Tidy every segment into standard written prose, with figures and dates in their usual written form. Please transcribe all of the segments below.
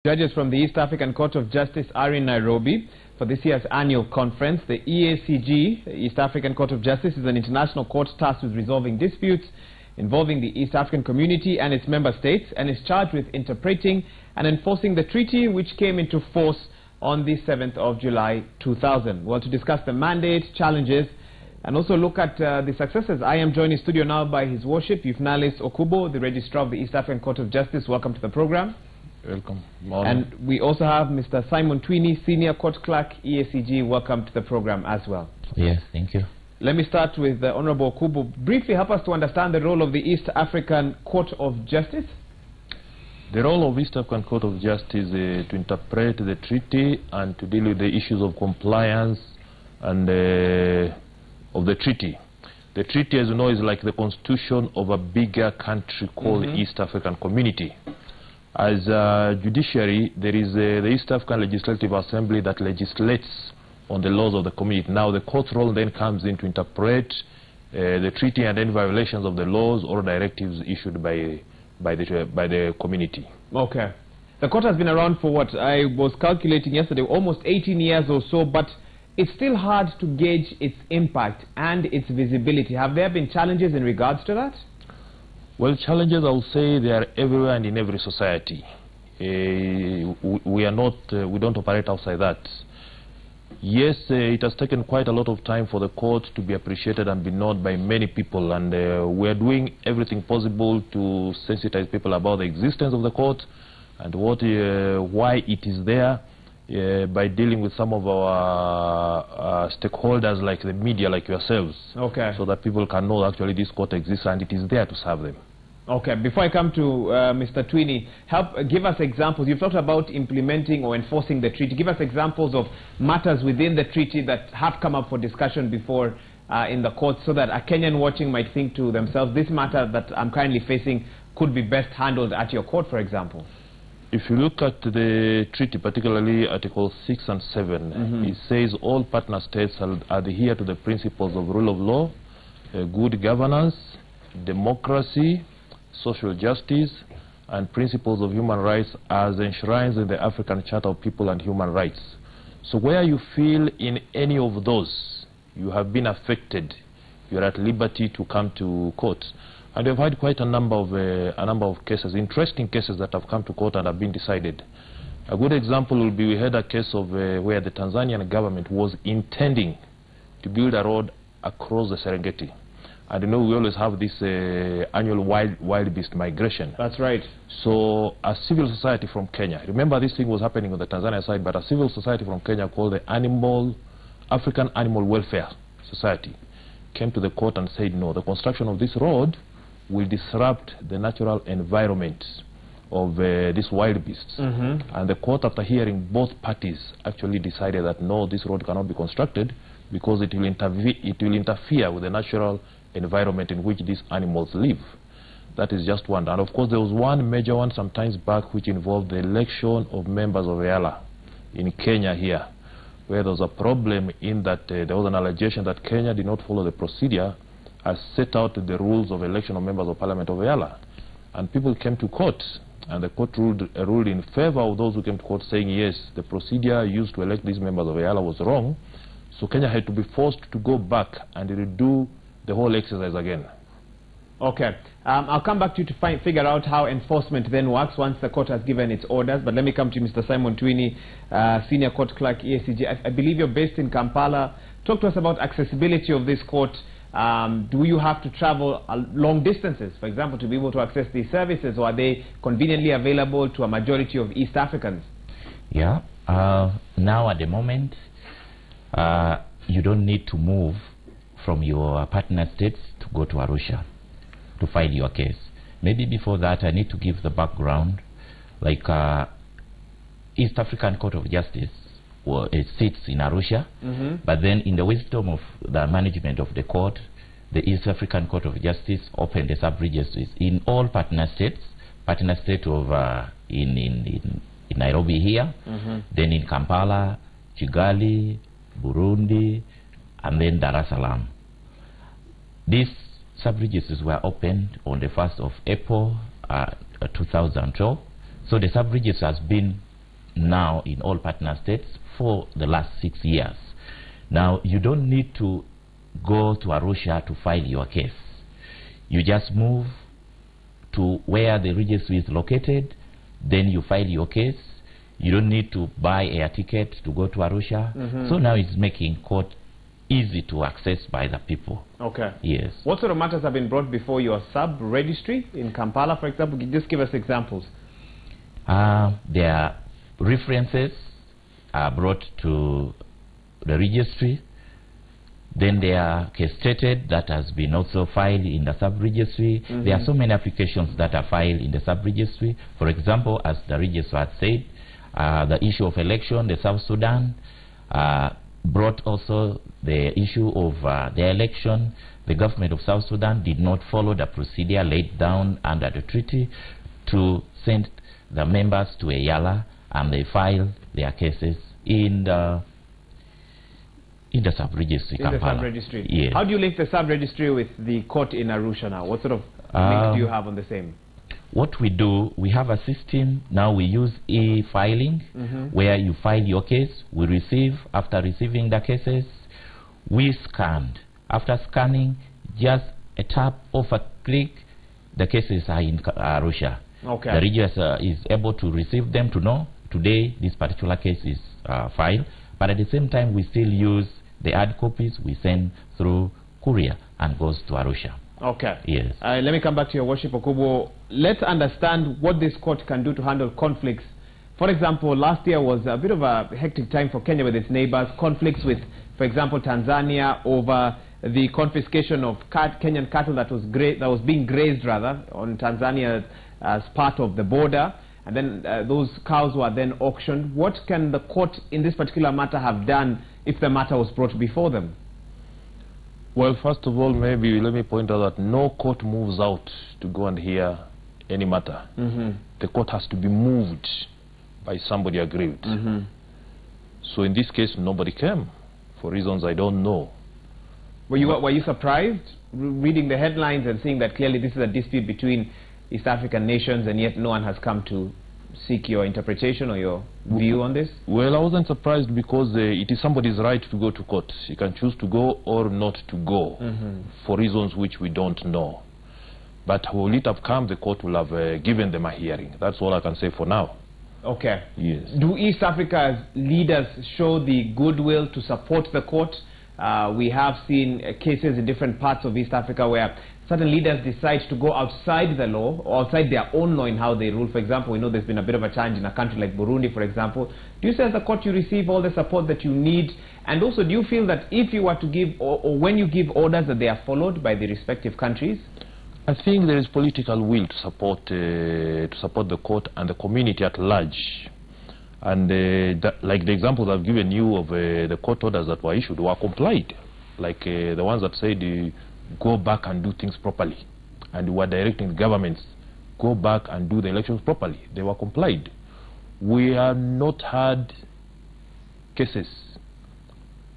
Judges from the East African Court of Justice are in Nairobi for this year's annual conference. The EACG, the East African Court of Justice, is an international court tasked with resolving disputes involving the East African community and its member states, and is charged with interpreting and enforcing the treaty which came into force on the 7th of July 2000. Well, to discuss the mandate, challenges, and also look at the successes, I am joined in studio now by His Worship Euphnalis Okubo, the Registrar of the East African Court of Justice. Welcome to the program. Welcome. Morning. And we also have Mr. Simon Twini, Senior Court Clerk, EACG. Welcome to the program as well. Yes, thank you. Let me start with Honorable Okubo. Briefly help us to understand the role of the East African Court of Justice. The role of East African Court of Justice is to interpret the treaty and to deal with the issues of compliance and of the treaty. The treaty, as you know, is like the constitution of a bigger country called East African Community. As a judiciary, there is the East African Legislative Assembly that legislates on the laws of the community. Now the court's role then comes in to interpret the treaty and any violations of the laws or directives issued by the community. Okay. The court has been around for what? I was calculating yesterday, almost 18 years or so, but it's still hard to gauge its impact and its visibility. Have there been challenges in regards to that? Well, challenges, I would say, they are everywhere and in every society. We don't operate outside that. Yes, it has taken quite a lot of time for the court to be appreciated and be known by many people, and we are doing everything possible to sensitize people about the existence of the court and why it is there, by dealing with some of our stakeholders like the media, like yourselves, so that people can know actually this court exists and it is there to serve them. Okay, before I come to Mr. Twini, give us examples. You've talked about implementing or enforcing the treaty. Give us examples of matters within the treaty that have come up for discussion before in the court, so that a Kenyan watching might think to themselves, this matter that I'm currently facing could be best handled at your court, for example. If you look at the treaty, particularly Article 6 and 7, it says all partner states adhere to the principles of rule of law, good governance, democracy, social justice, and principles of human rights as enshrined in the African Charter of People and Human Rights. So where you feel in any of those you have been affected, you are at liberty to come to court. And we've had quite a number of cases, interesting cases that have come to court and have been decided. A good example will be, we had a case of where the Tanzanian government was intending to build a road across the Serengeti. And you know, we always have this annual wild beast migration. That's right. So a civil society from Kenya, remember this thing was happening on the Tanzania side, but a civil society from Kenya called the African Animal Welfare Society came to the court and said, no, the construction of this road will disrupt the natural environment of these wild beasts. And the court, after hearing both parties, actually decided that no, this road cannot be constructed because it will interfere with the natural environment in which these animals live. That is just one. And of course there was one major one some times back which involved the election of members of EALA in Kenya here, where there was a problem in that there was an allegation that Kenya did not follow the procedure as set out the rules of election of members of parliament of EALA. And people came to court, and the court ruled in favor of those who came to court, saying yes, the procedure used to elect these members of EALA was wrong, so Kenya had to be forced to go back and redo the whole exercise again. Okay. I'll come back to you to figure out how enforcement then works once the court has given its orders. But let me come to Mr. Simon Twini, Senior Court Clerk, EACG. I believe you're based in Kampala. Talk to us about accessibility of this court. Do you have to travel long distances, for example, to be able to access these services, or are they conveniently available to a majority of East Africans? Yeah. Now at the moment, you don't need to move from your partner states to go to Arusha to file your case. Maybe before that I need to give the background. Like East African Court of Justice, it sits in Arusha, but then in the wisdom of the management of the court, the East African Court of Justice opened the sub-registries in all partner states of in Nairobi here, then in Kampala, Kigali, Burundi, and then Dar es Salaam. These sub-registries were opened on the 1st of April 2012. So the sub-register has been now in all partner states for the last 6 years. Now, you don't need to go to Arusha to file your case. You just move to where the registry is located, then you file your case. You don't need to buy air ticket to go to Arusha. So now it's making court easy to access by the people. Okay. Yes. What sort of matters have been brought before your sub-registry in Kampala, for example? Just give us examples. Their references are brought to the registry. Then they are castrated, that has been also filed in the sub-registry. There are so many applications that are filed in the sub-registry. For example, as the registrar had said, the issue of election, the South Sudan brought also the issue of the election. The government of South Sudan did not follow the procedure laid down under the treaty to send the members to Eyala, and they filed their cases in the sub-registry. In the sub-registry. Yes. How do you link the sub-registry with the court in Arusha now? What sort of link do you have on the same? What we do, we have a system now. We use e-filing, where you file your case, we receive. After receiving the cases, we scanned. After scanning, just a tap of a click, the cases are in Arusha. Okay. The registrar is able to receive them, to know today this particular case is filed. But at the same time, we still use the hard copies we send through courier and goes to Arusha. Okay. Yes. Let me come back to your worship, Okubo. Let's understand what this court can do to handle conflicts. For example, last year was a bit of a hectic time for Kenya with its neighbors. Conflicts with, for example, Tanzania over the confiscation of Kenyan cattle that was being grazed on Tanzania as part of the border. And then those cows were then auctioned. What can the court in this particular matter have done if the matter was brought before them? Well, first of all, maybe let me point out that no court moves out to go and hear any matter. The court has to be moved by somebody aggrieved. So in this case, nobody came, for reasons I don't know. Were you surprised reading the headlines and seeing that clearly this is a dispute between East African nations, and yet no one has come to seek your interpretation or your view on this? Well, I wasn't surprised because it is somebody's right to go to court. He can choose to go or not to go for reasons which we don't know. But will it have come, the court will have given them a hearing. That's all I can say for now. Okay. Yes. Do East Africa's leaders show the goodwill to support the court? We have seen cases in different parts of East Africa where certain leaders decide to go outside the law or outside their own law in how they rule. For example, we know there's been a bit of a challenge in a country like Burundi, for example. Do you say as a court you receive all the support that you need? And also, do you feel that if you were to give, or when you give orders, that they are followed by the respective countries? I think there is political will to support the court and the community at large. And like the examples I've given you of the court orders that were issued were complied. Like the ones that said go back and do things properly. And were directing the governments, go back and do the elections properly. They were complied. We have not had cases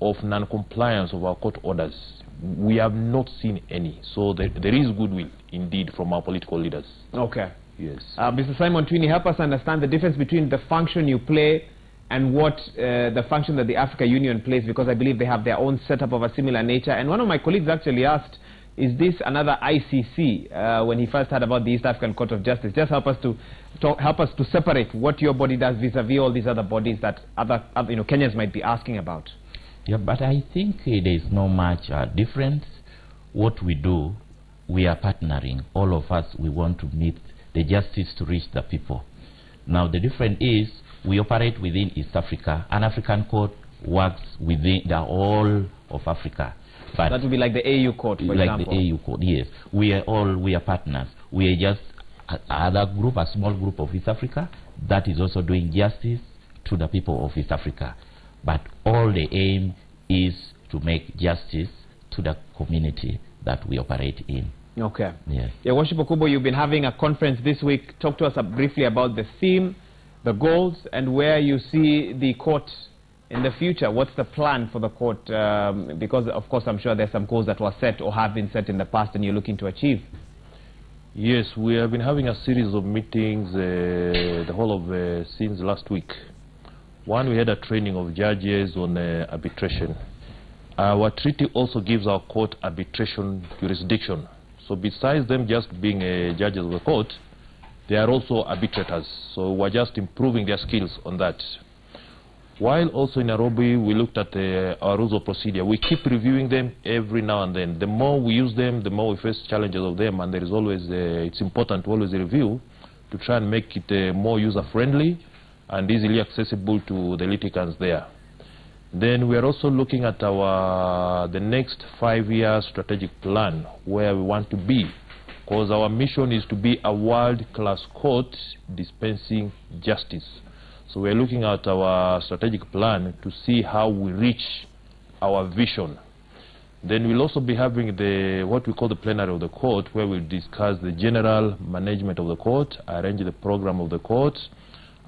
of non-compliance of our court orders. We have not seen any. So there is goodwill indeed from our political leaders. Okay. Yes. Mr. Simon Twini, help us understand the difference between the function you play and what the function that the Africa Union plays, because I believe they have their own setup of a similar nature. And one of my colleagues actually asked, is this another ICC, when he first heard about the East African Court of Justice? Just help us to separate what your body does vis-a-vis all these other bodies that other Kenyans might be asking about. Yeah, but I think there is no much difference. What we do, we are partnering. All of us, we want to meet the justice to reach the people. Now the difference is we operate within East Africa. An African court works within the whole of Africa. But that would be like the AU court, for example. Like the AU court, yes. We are partners. We are just a small group of East Africa that is also doing justice to the people of East Africa. But all the aim is to make justice to the community that we operate in. Okay. Yes. Your Worship Okubo, you've been having a conference this week. Talk to us briefly about the theme, the goals, and where you see the court in the future. What's the plan for the court? Because, of course, I'm sure there's some goals that were set or have been set in the past and you're looking to achieve. Yes, we have been having a series of meetings the whole of since last week. One, we had a training of judges on arbitration. Our treaty also gives our court arbitration jurisdiction. So besides them just being judges of the court, they are also arbitrators. So we're just improving their skills on that. While also in Nairobi, we looked at our rules of procedure. We keep reviewing them every now and then. The more we use them, the more we face challenges of them, and there is always, it's important to always review to try and make it more user-friendly and easily accessible to the litigants there. Then we are also looking at the next 5-year strategic plan, where we want to be, because our mission is to be a world-class court dispensing justice. So we are looking at our strategic plan to see how we reach our vision. Then we'll also be having what we call the plenary of the court, where we'll discuss the general management of the court, arrange the program of the court,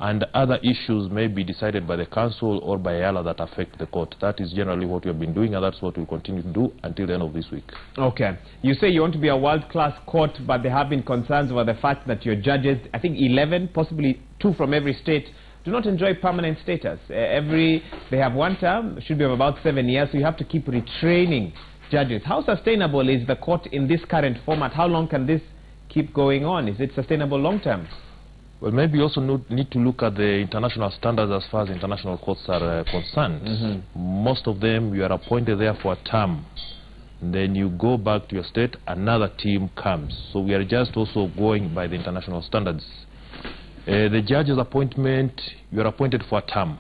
and other issues may be decided by the council or by IALA that affect the court. That is generally what we have been doing, and that's what we'll continue to do until the end of this week. Okay. You say you want to be a world-class court, but there have been concerns over the fact that your judges, I think 11, possibly 2 from every state, do not enjoy permanent status. They have 1 term, should be of about 7 years, so you have to keep retraining judges. How sustainable is the court in this current format? How long can this keep going on? Is it sustainable long-term? Well, maybe you also need to look at the international standards as far as international courts are concerned. Most of them, you are appointed there for a term. Then you go back to your state, another team comes. So we are just also going by the international standards. The judge's appointment, you are appointed for a term.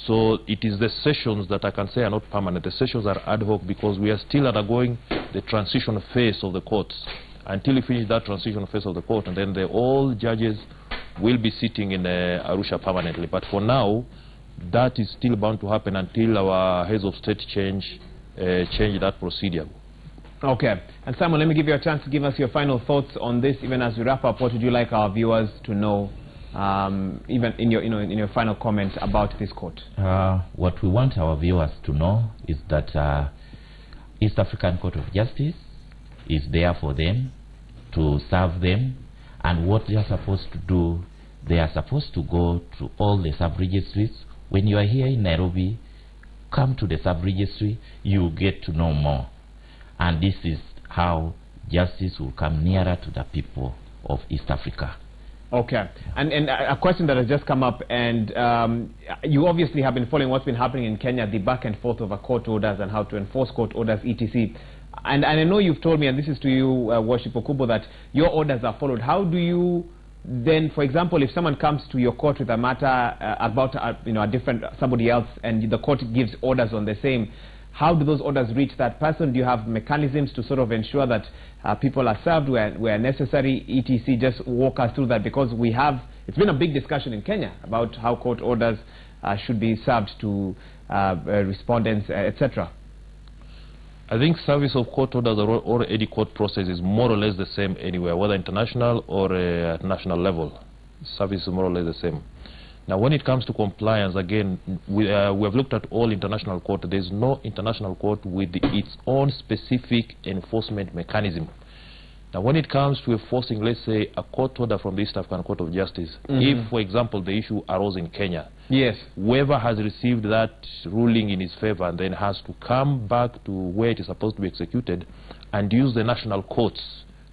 So it is the sessions that I can say are not permanent. The sessions are ad hoc because we are still undergoing the transition phase of the courts. Until we finish that transition phase of the court, and then all judges will be sitting in Arusha permanently. But for now, that is still bound to happen until our heads of state change that procedure. Okay. And Simon, let me give you a chance to give us your final thoughts on this. Even as we wrap up, what would you like our viewers to know, even in your final comment about this court? What we want our viewers to know is that East African Court of Justice is there for them, to serve them, and what they are supposed to do, they are supposed to go to all the sub-registries. When you are here in Nairobi, come to the sub-registry, you get to know more. And this is how justice will come nearer to the people of East Africa. Okay. And a question that has just come up, and you obviously have been following what's been happening in Kenya, the back and forth over court orders and how to enforce court orders, etc. And I know you've told me, and this is to you, Worship Okubo, that your orders are followed. How do you then, for example, if someone comes to your court with a matter about a different somebody else, and the court gives orders on the same, how do those orders reach that person? Do you have mechanisms to sort of ensure that people are served where necessary, etc.? Just walk us through that, because it's been a big discussion in Kenya about how court orders should be served to respondents, etc. I think service of court orders or any court process is more or less the same anywhere, whether international or at national level. Service is more or less the same. Now, when it comes to compliance, again, we have looked at all international court. There is no international court with its own specific enforcement mechanism. Now, when it comes to enforcing, let's say, a court order from the East African Court of Justice, if, for example, the issue arose in Kenya, yes, whoever has received that ruling in his favor then has to come back to where it is supposed to be executed and use the national courts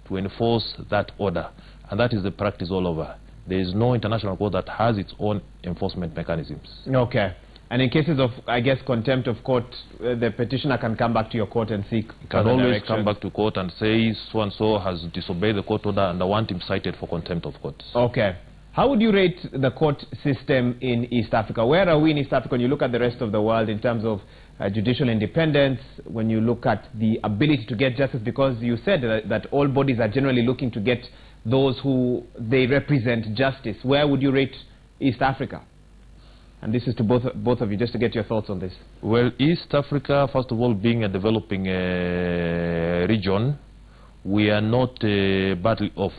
to enforce that order. And that is the practice all over. There is no international court that has its own enforcement mechanisms. Okay. And in cases of, I guess, contempt of court, the petitioner can come back to your court and seek can always come back to court and say so-and-so has disobeyed the court order and I want him cited for contempt of court. Okay. How would you rate the court system in East Africa? Where are we in East Africa when you look at the rest of the world in terms of judicial independence, when you look at the ability to get justice? Because you said that all bodies are generally looking to get those who they represent justice. Where would you rate East Africa? And this is to both of you, just to get your thoughts on this. Well, East Africa, first of all, being a developing region, we are not badly off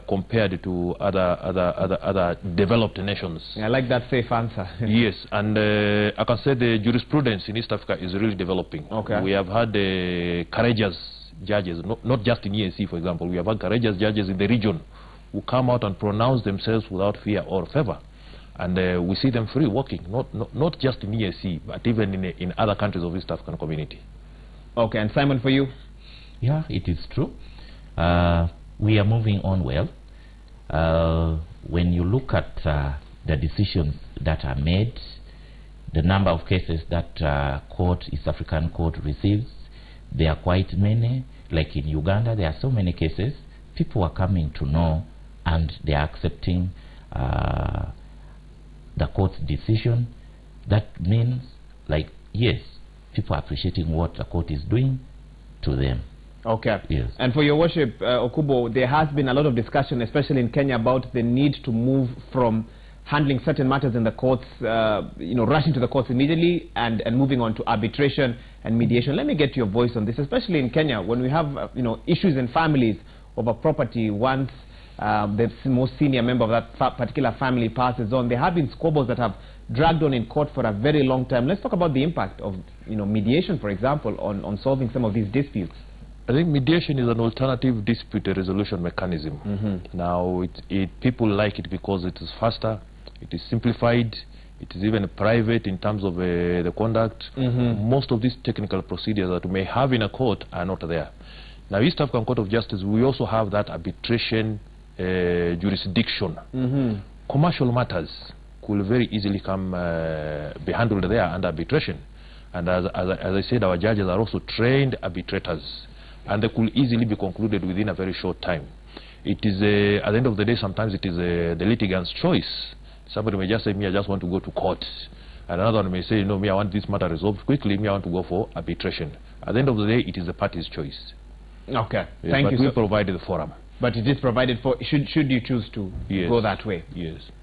compared to other developed nations. Yeah, I like that safe answer. Yes, and I can say the jurisprudence in East Africa is really developing. Okay. We have had courageous judges, not just in EAC, for example. We have had courageous judges in the region who come out and pronounce themselves without fear or favor. And we see them free working, not just in EAC, but even in other countries of East African community. Okay, and Simon, for you? Yeah, it is true. We are moving on well. When you look at the decisions that are made, the number of cases that East African Court receives, there are quite many. Like in Uganda, there are so many cases. People are coming to know, and they are accepting the court's decision. That means, like, yes, people are appreciating what the court is doing to them. Okay. Yes. And for your worship, Okubo, there has been a lot of discussion, especially in Kenya, about the need to move from handling certain matters in the courts, rushing to the courts immediately and moving on to arbitration and mediation. Let me get your voice on this, especially in Kenya, when we have, issues in families over property. Once the most senior member of that particular family passes on, there have been squabbles that have dragged on in court for a very long time. Let's talk about the impact of, mediation, for example, on solving some of these disputes. I think mediation is an alternative dispute resolution mechanism. Now, people like it because it is faster, it is simplified, it is even private in terms of the conduct. Most of these technical procedures that we may have in a court are not there. Now, East African Court of Justice, we also have that arbitration jurisdiction. Commercial matters could very easily be handled there under arbitration. And as I said, our judges are also trained arbitrators, and they could easily be concluded within a very short time. It is, at the end of the day, sometimes it is the litigant's choice. Somebody may just say, me, I just want to go to court. And another one may say, no, me, I want this matter resolved quickly, me, I want to go for arbitration. At the end of the day, it is the party's choice. Okay, yes, thank you. But we provided the forum. But it is provided for, should you choose to go that way? Yes.